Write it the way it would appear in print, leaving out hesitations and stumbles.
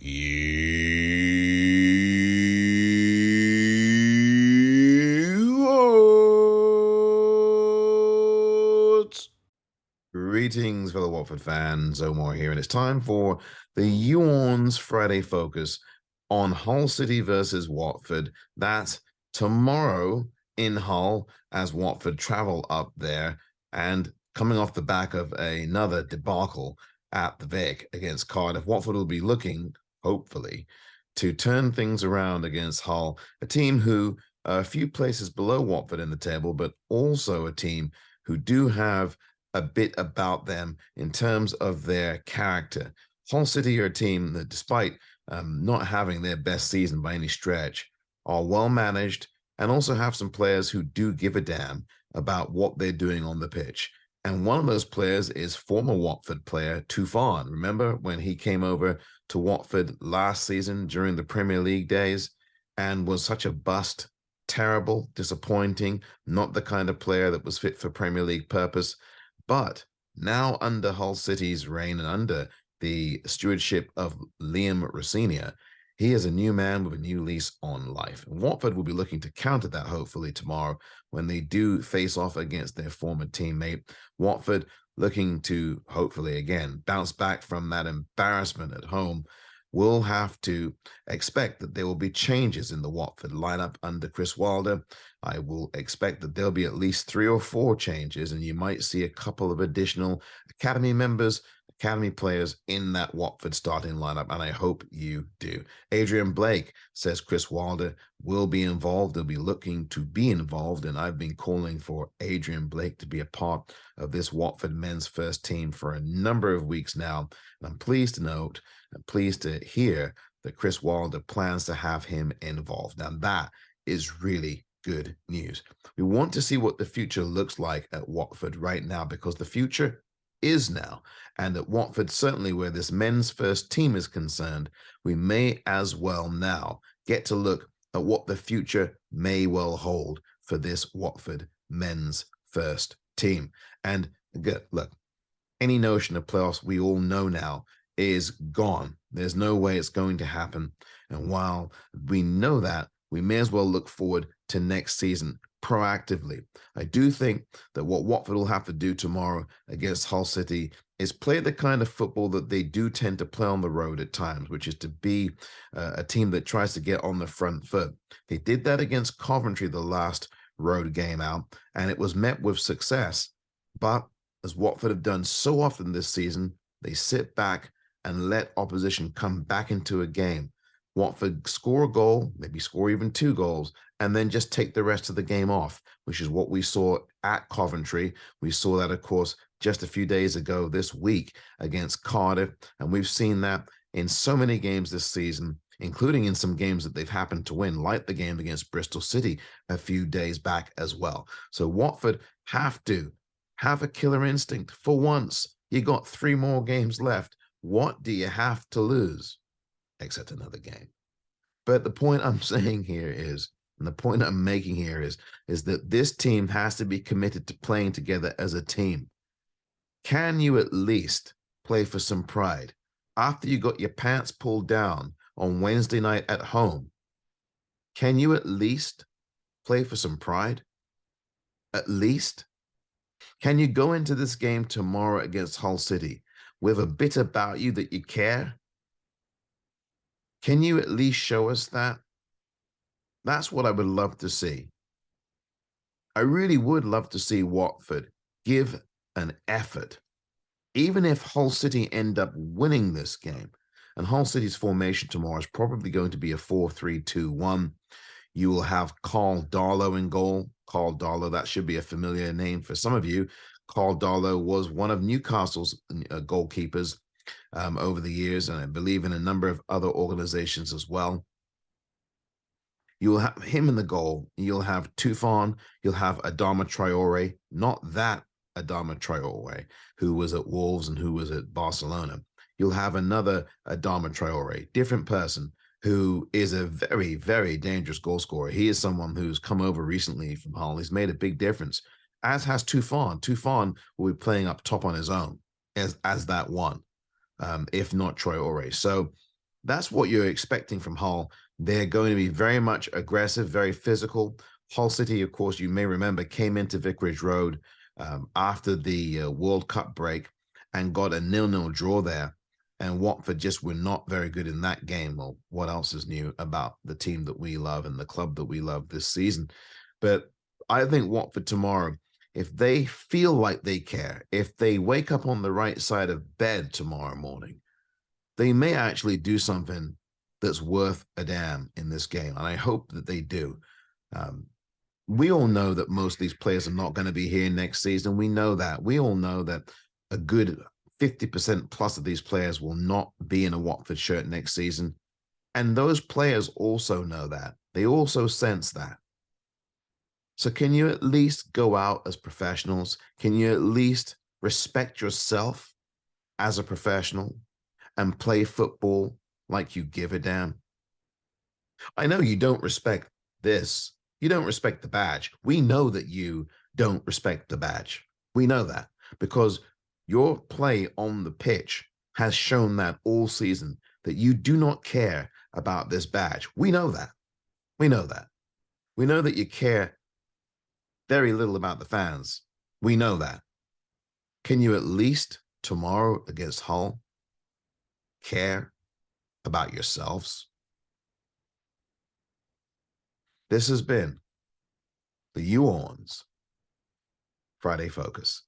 Youorns. Greetings, fellow Watford fans. Omar here, and it's time for the Youorns Friday Focus on Hull City versus Watford. That's tomorrow in Hull as Watford travel up there, and coming off the back of another debacle at the Vic against Cardiff, Watford will be looking, hopefully, to turn things around against Hull, a team who are a few places below Watford in the table, but also a team who do have a bit about them in terms of their character. Hull City are a team that, despite not having their best season by any stretch, are well managed and also have some players who do give a damn about what they're doing on the pitch. And one of those players is former Watford player Tufan. Remember when he came over to Watford last season during the Premier League days and was such a bust, terrible, disappointing, not the kind of player that was fit for Premier League purpose. But now under Hull City's reign and under the stewardship of Liam Rosenior, he is a new man with a new lease on life. And Watford will be looking to counter that hopefully tomorrow when they do face off against their former teammate. Watford looking to hopefully again bounce back from that embarrassment at home. Will have to expect that there will be changes in the Watford lineup under Chris Wilder. I will expect that there'll be at least 3 or 4 changes, and you might see a couple of additional academy members, academy players in that Watford starting lineup, and I hope you do. Adrian Blake says Chris Wilder will be involved. They'll be looking to be involved, and I've been calling for Adrian Blake to be a part of this Watford men's first team for a number of weeks now, and I'm pleased to note and pleased to hear that Chris Wilder plans to have him involved. Now, that is really good news. We want to see what the future looks like at Watford right now, because the future is now. And at Watford, certainly where this men's first team is concerned, we may as well now get to look at what the future may well hold for this Watford men's first team. And look, any notion of playoffs, we all know now, is gone. There's no way it's going to happen. And while we know that, we may as well look forward to next season proactively. I do think that what Watford will have to do tomorrow against Hull City is play the kind of football that they do tend to play on the road at times, which is to be a team that tries to get on the front foot. They did that against Coventry the last road game out, and it was met with success. But as Watford have done so often this season, they sit back and let opposition come back into a game. Watford score a goal, maybe score even 2 goals, and then just take the rest of the game off, which is what we saw at Coventry. We saw that, of course, just a few days ago this week against Cardiff, and we've seen that in so many games this season, including in some games that they've happened to win, like the game against Bristol City a few days back as well. So Watford have to have a killer instinct. For once, you got 3 more games left. What do you have to lose? Except another game. But the point I'm saying here is, and the point I'm making here is that this team has to be committed to playing together as a team. Can you at least play for some pride after you got your pants pulled down on Wednesday night at home? Can you at least play for some pride? At least? Can you go into this game tomorrow against Hull City with a bit about you that you care? Can you at least show us that? That's what I would love to see. I really would love to see Watford give an effort, even if Hull City end up winning this game. And Hull City's formation tomorrow is probably going to be a 4-3-2-1. You will have Carl Darlow in goal. Carl Darlow, that should be a familiar name for some of you. Carl Darlow was one of Newcastle's goalkeepers over the years, and I believe in a number of other organizations as well. You'll have him in the goal. You'll have Tufan. You'll have Adama Traore, not that Adama Traore who was at Wolves and who was at Barcelona. You'll have another Adama Traore, different person, who is a very, very dangerous goal scorer. He is someone who's come over recently from Hull. He's made a big difference, as has Tufan. Tufan will be playing up top on his own as that one, if not Traore. So That's what you're expecting from Hull. They're going to be very much aggressive, very physical. Hull City, of course, you may remember, came into Vicarage Road after the World Cup break and got a 0-0 draw there. And Watford just were not very good in that game. Well, what else is new about the team that we love and the club that we love this season? But I think Watford tomorrow, if they feel like they care, if they wake up on the right side of bed tomorrow morning, they may actually do something that's worth a damn in this game. And I hope that they do. Um, we all know that most of these players are not going to be here next season. We know that. We all know that a good 50% plus of these players will not be in a Watford shirt next season. And those players also know that. They also sense that. So can you at least go out as professionals? Can you at least respect yourself as a professional and play football like you give a damn? I know you don't respect this. You don't respect the badge. We know that you don't respect the badge. We know that because your play on the pitch has shown that all season that you do not care about this badge. We know that. We know that. We know that you care very little about the fans. We know that. Can you at least tomorrow against Hull care about yourselves? This has been the YouOrns Friday Focus.